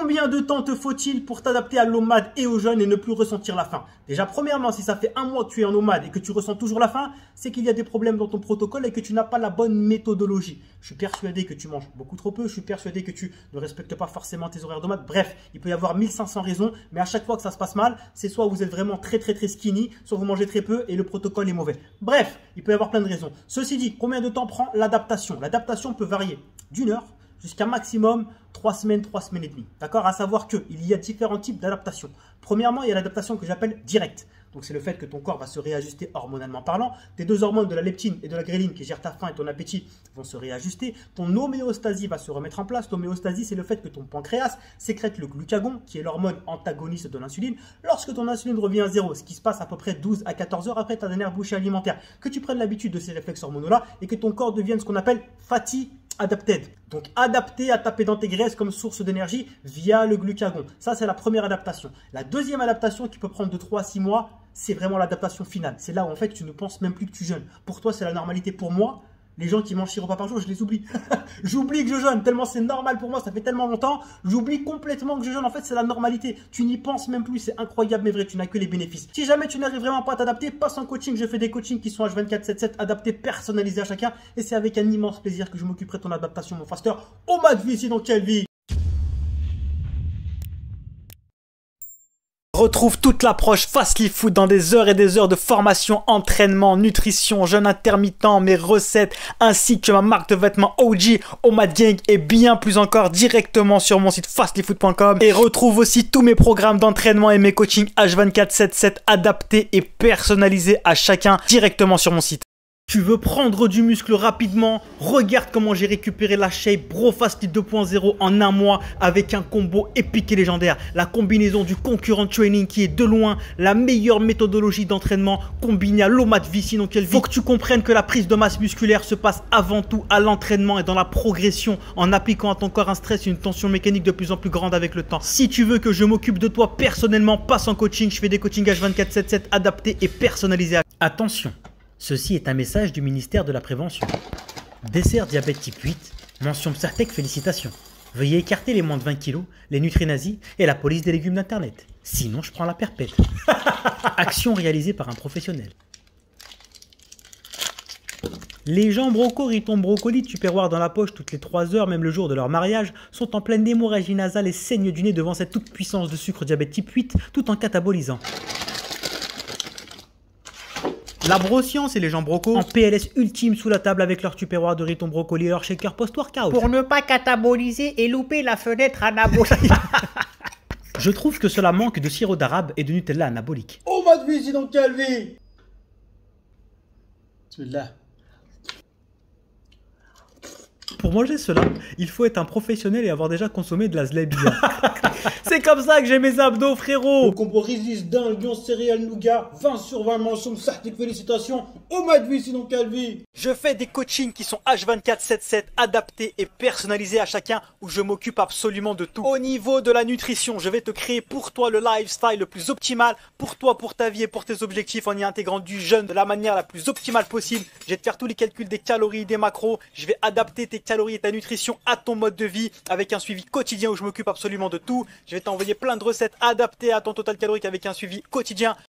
Combien de temps te faut-il pour t'adapter à l'OMAD et au jeûne et ne plus ressentir la faim? Déjà, premièrement, si ça fait un mois que tu es en OMAD et que tu ressens toujours la faim, c'est qu'il y a des problèmes dans ton protocole et que tu n'as pas la bonne méthodologie. Je suis persuadé que tu manges beaucoup trop peu, je suis persuadé que tu ne respectes pas forcément tes horaires d'OMAD. Bref, il peut y avoir 1500 raisons, mais à chaque fois que ça se passe mal, c'est soit vous êtes vraiment très skinny, soit vous mangez très peu et le protocole est mauvais. Bref, il peut y avoir plein de raisons. Ceci dit, combien de temps prend l'adaptation? L'adaptation peut varier d'une heure jusqu'à maximum 3 semaines et demie. D'accord? À savoir qu'il y a différents types d'adaptation. Premièrement, il y a l'adaptation que j'appelle directe. Donc, c'est le fait que ton corps va se réajuster hormonalement parlant. Tes deux hormones de la leptine et de la gréline qui gèrent ta faim et ton appétit vont se réajuster. Ton homéostasie va se remettre en place. L'homéostasie, c'est le fait que ton pancréas sécrète le glucagon, qui est l'hormone antagoniste de l'insuline. Lorsque ton insuline revient à zéro, ce qui se passe à peu près 12 à 14 heures après ta dernière bouchée alimentaire, que tu prennes l'habitude de ces réflexes hormonaux-là et que ton corps devienne ce qu'on appelle fatty adapted. Donc adapté à taper dans tes graisses comme source d'énergie via le glucagon. Ça, c'est la première adaptation. La deuxième adaptation qui peut prendre de 3 à 6 mois, c'est vraiment l'adaptation finale. C'est là où en fait tu ne penses même plus que tu jeûnes. Pour toi, c'est la normalité. Pour moi, les gens qui mangent 6 repas par jour, je les oublie. J'oublie que je jeûne, tellement c'est normal pour moi, ça fait tellement longtemps. J'oublie complètement que je jeûne. En fait, c'est la normalité. Tu n'y penses même plus, c'est incroyable mais vrai, tu n'as que les bénéfices. Si jamais tu n'arrives vraiment pas à t'adapter, passe en coaching. Je fais des coachings qui sont H24/7/7, adaptés, personnalisés à chacun. Et c'est avec un immense plaisir que je m'occuperai de ton adaptation, mon faster. Au mat de vie, sinon quelle vie! Retrouve toute l'approche Fastly Food dans des heures et des heures de formation, entraînement, nutrition, jeûne intermittent, mes recettes, ainsi que ma marque de vêtements OG, OMAD Gang et bien plus encore directement sur mon site fastlyfood.com. Et retrouve aussi tous mes programmes d'entraînement et mes coachings H24/7/7 adaptés et personnalisés à chacun directement sur mon site. Tu veux prendre du muscle rapidement? Regarde comment j'ai récupéré la shape Bro Fastly 2.0 en un mois avec un combo épique et légendaire. La combinaison du concurrent training qui est de loin la meilleure méthodologie d'entraînement combinée à l'OMAD vie, sinon quelle vie. Faut que tu comprennes que la prise de masse musculaire se passe avant tout à l'entraînement et dans la progression en appliquant à ton corps un stress et une tension mécanique de plus en plus grande avec le temps. Si tu veux que je m'occupe de toi personnellement, passe en coaching. Je fais des coachings H24/7/7 adaptés et personnalisés. Attention. Ceci est un message du ministère de la Prévention. Dessert diabète type 8, mention Psartec, félicitations. Veuillez écarter les moins de 20 kg, les nutrinazis et la police des légumes d'internet. Sinon je prends la perpète. Action réalisée par un professionnel. Les gens brocoriton brocoli tupperware dans la poche toutes les 3 heures, même le jour de leur mariage, sont en pleine hémorragie nasale et saignent du nez devant cette toute puissance de sucre diabète type 8 tout en catabolisant. La broscience et les gens brocos en PLS ultime sous la table avec leur tupperware de riton brocoli et leur shaker post-workout. Pour ne pas cataboliser et louper la fenêtre anabolique. Je trouve que cela manque de sirop d'arabe et de Nutella anabolique. Oh ma vie, sinon quelle vie! Celui-là. Pour manger cela, il faut être un professionnel et avoir déjà consommé de la zlebia. C'est comme ça que j'ai mes abdos, frérot. Le combo Risis d'un lion céréales nougat, 20 sur 20 mentions, certes félicitations. Oh ma vie, sinon quelle vie! Je fais des coachings qui sont H24/7/7 adaptés et personnalisés à chacun où je m'occupe absolument de tout. Au niveau de la nutrition, je vais te créer pour toi le lifestyle le plus optimal pour toi, pour ta vie et pour tes objectifs en y intégrant du jeûne de la manière la plus optimale possible. Je vais te faire tous les calculs des calories, des macros. Je vais adapter tes calories et ta nutrition à ton mode de vie avec un suivi quotidien où je m'occupe absolument de tout. Je vais t'envoyer plein de recettes adaptées à ton total calorique avec un suivi quotidien.